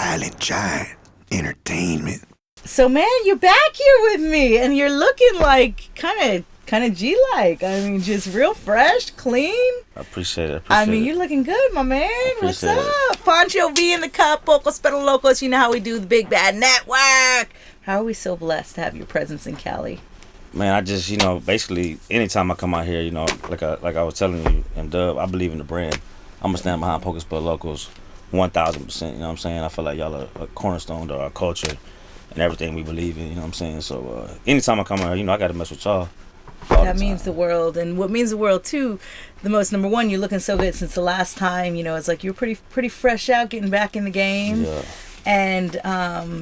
silent giant. Entertainment. So, man, you're back here with me, and you're looking like kind of G-like. I mean, just real fresh, clean. I appreciate it. You're looking good, my man. What's up? Pancho V in the cup, Pocos, Locos. You know how we do the Big Bad Network. How are we so blessed to have your presence in Cali? Man, I just, basically, anytime I come out here, like I was telling you, and Dub, I believe in the brand. I'm going to stand behind Pocos, Locos 1,000%. You know what I'm saying? I feel like y'all are a cornerstone to our culture and everything we believe in. You know what I'm saying? So, anytime I come out here, I got to mess with y'all. That means the world. And what means the world, too, the most, number one, you're looking so good since the last time. It's like you're pretty fresh out, getting back in the game. Yeah. And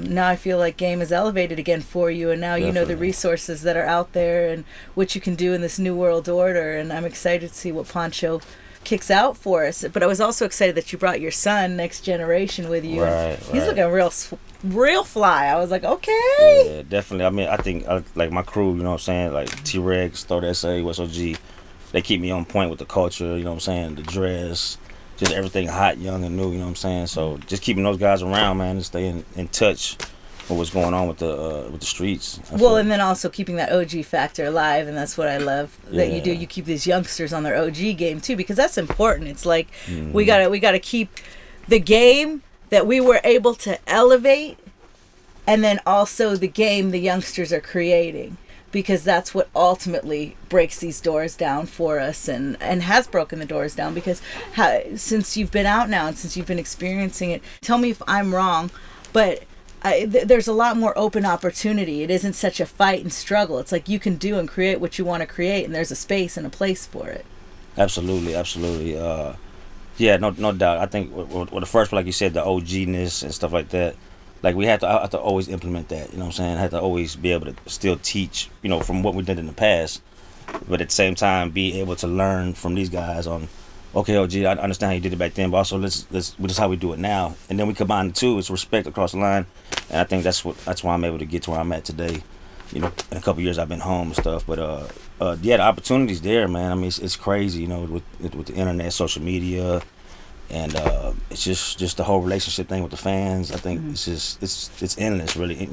now I feel like game is elevated again for you, and now you know the resources that are out there and what you can do in this new world order, and I'm excited to see what Pancho kicks out for us. But I was also excited that you brought your son, Next Generation, with you. Right. He's looking real fly. I was like, okay. Yeah, definitely. I think like my crew, you know what I'm saying, like T-Rex, Throw That Say, West OG, they keep me on point with the culture, you know what I'm saying, the dress, just everything hot, young, and new, you know what I'm saying? So just keeping those guys around, man, and staying in touch with what's going on with the streets. And then also keeping that OG factor alive, and that's what I love that you do. You keep these youngsters on their OG game, too, because that's important. It's like we gotta keep the game that we were able to elevate, and then also the game the youngsters are creating. Because that's what ultimately breaks these doors down for us and has broken the doors down. Because since you've been out now and since you've been experiencing it, tell me if I'm wrong, but there's a lot more open opportunity. It isn't such a fight and struggle. It's like you can do and create what you want to create, and there's a space and a place for it. Absolutely. Yeah, no doubt. I think with the first, like you said, the OG-ness and stuff like that, like I have to always implement that, you know what I'm saying? I have to always be able to still teach, from what we did in the past, but at the same time be able to learn from these guys on, okay, OG, I understand how you did it back then, but also this is how we do it now. And then we combine the two, it's respect across the line. And I think that's why I'm able to get to where I'm at today. In a couple of years I've been home and stuff, but the opportunity's there, man. I mean, it's crazy, with the internet, social media. And it's just the whole relationship thing with the fans. I think it's endless, really.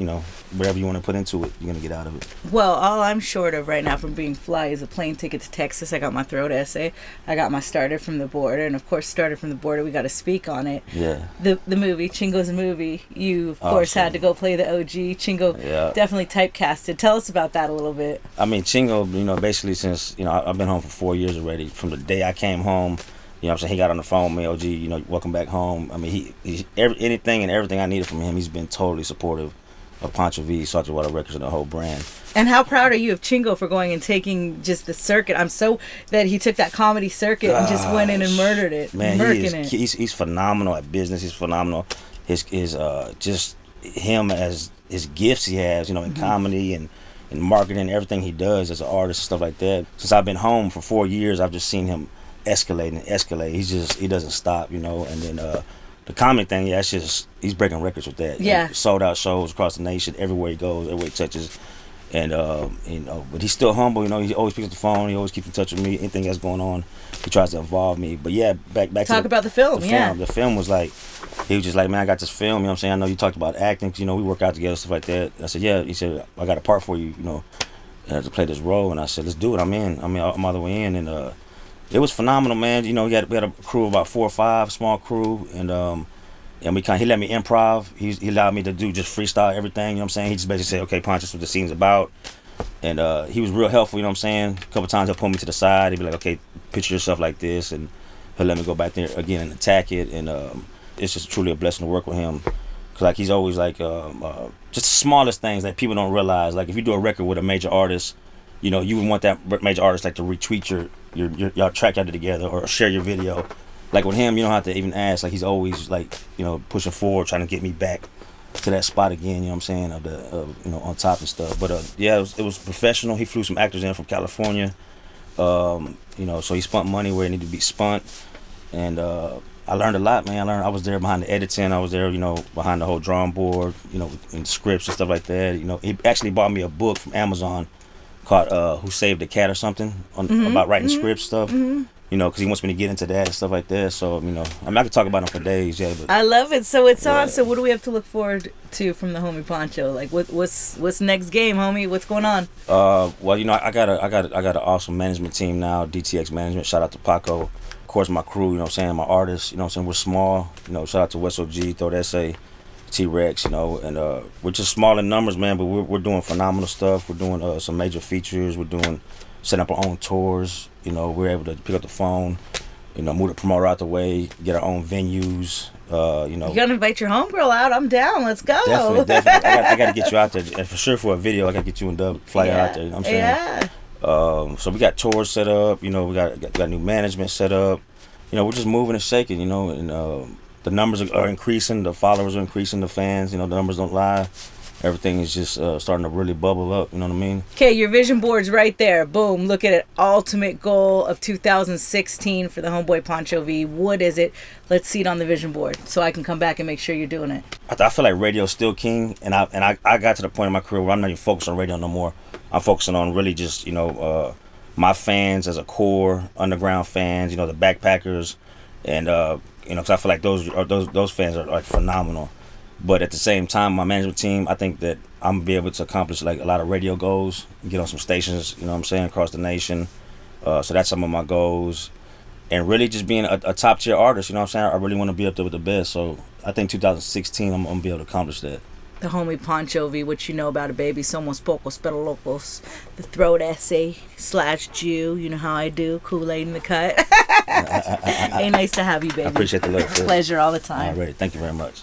Whatever you want to put into it, you're gonna get out of it. Well, all I'm short of right now from being fly is a plane ticket to Texas. I got my throat essay. I got my Started from the Border, and of course, Started from the Border. We got to speak on it. Yeah. The movie, Chingo's movie. You of course had to go play the OG. Chingo definitely typecasted. Tell us about that a little bit. I mean, Chingo, basically since I've been home for 4 years already. From the day I came home. You know what I'm saying? He got on the phone with me, OG, welcome back home. I mean, anything and everything I needed from him, he's been totally supportive of Pancho V, Salty Water Records, and the whole brand. And how proud are you of Chingo for going and taking just the circuit? I'm so that he took that comedy circuit and just went in and murdered it. Man, he's phenomenal at business. He's phenomenal. His just him as his gifts he has, in comedy and marketing, everything he does as an artist and stuff like that. Since I've been home for 4 years, I've just seen him escalate. He doesn't stop, and then the comedy thing, it's just he's breaking records with that. Yeah. Sold out shows across the nation, everywhere he goes, everywhere he touches, and but he's still humble. He always picks up the phone. He always keeps in touch with me. Anything that's going on, he tries to involve me. But yeah, back talk about the film. The film was like, he was just like, man, I got this film. You know what I'm saying? I know you talked about acting. 'Cause, we work out together, stuff like that. I said, yeah. He said, I got a part for you. I had to play this role, and I said, let's do it. I'm in. I'm all the way in, and it was phenomenal, man. We had a crew of about 4 or 5, small crew, and he let me improv. He allowed me to do just freestyle everything. You know what I'm saying? He just basically said, okay, Pancho, that's what the scene's about. And he was real helpful. You know what I'm saying? A couple times he'll pull me to the side. He'd be like, okay, picture yourself like this, and he'll let me go back there again and attack it. And it's just truly a blessing to work with him. Cause he's always just the smallest things that people don't realize. Like if you do a record with a major artist, you would want that major artist to retweet your track out together or share your video. Like with him, you don't have to even ask. Like he's always pushing forward, trying to get me back to that spot again. You know what I'm saying? On top and stuff. But it was professional. He flew some actors in from California. So he spent money where it needed to be spent, and I learned a lot, man. I was there behind the editing. I was there, behind the whole drawing board, and scripts and stuff like that. He actually bought me a book from Amazon called Who Saved the Cat or something about writing script stuff. you know, because he wants me to get into that and stuff like that. So, you know, I mean, I could talk about him for days, yeah. But I love it. So it's on. So what do we have to look forward to from the homie Pancho? Like, what's next game, homie? What's going on? Well, you know, I got an awesome management team now, DTX Management. Shout out to Pocos. Of course, my crew, you know what I'm saying, my artists, you know what I'm saying, we're small. You know, shout out to West OG, Throat Essay, T-Rex, you know, and we're just small in numbers, man, but we're doing phenomenal stuff. We're doing some major features. We're doing setting up our own tours. You know, we're able to pick up the phone, you know, move the promoter out the way, get our own venues. You know, you gotta invite your homegirl out. I'm down. Let's go. Definitely. I gotta get you out there, and for sure for a video, I gotta get you and Dub fly out there. You know what I'm saying? Yeah. So we got tours set up. You know, we got new management set up. You know, we're just moving and shaking. You know, and the numbers are increasing. The followers are increasing. The fans. You know, the numbers don't lie. Everything is just starting to really bubble up. You know what I mean? Okay, your vision board's right there. Boom. Look at it. Ultimate goal of 2016 for the homeboy Pancho V. What is it? Let's see it on the vision board so I can come back and make sure you're doing it. I feel like radio's still king, and I got to the point in my career where I'm not even focused on radio no more. I'm focusing on really just, you know, my fans as a core, underground fans, you know, the backpackers, and you know, because I feel like those fans are like phenomenal. But at the same time, my management team, I think that I'm gonna be able to accomplish like a lot of radio goals, get on some stations, you know what I'm saying, across the nation. So that's some of my goals. And really just being a top tier artist, you know what I'm saying? I really want to be up there with the best. So I think 2016, I'm gonna be able to accomplish that. The homie Pancho V, what you know about it, baby. Somos Pocos, pero Locos. The Throat Essay / Jew. You know how I do. Khool Aid in the cut. Hey, nice to have you, baby. I appreciate the love. Pleasure all the time. All right, thank you very much.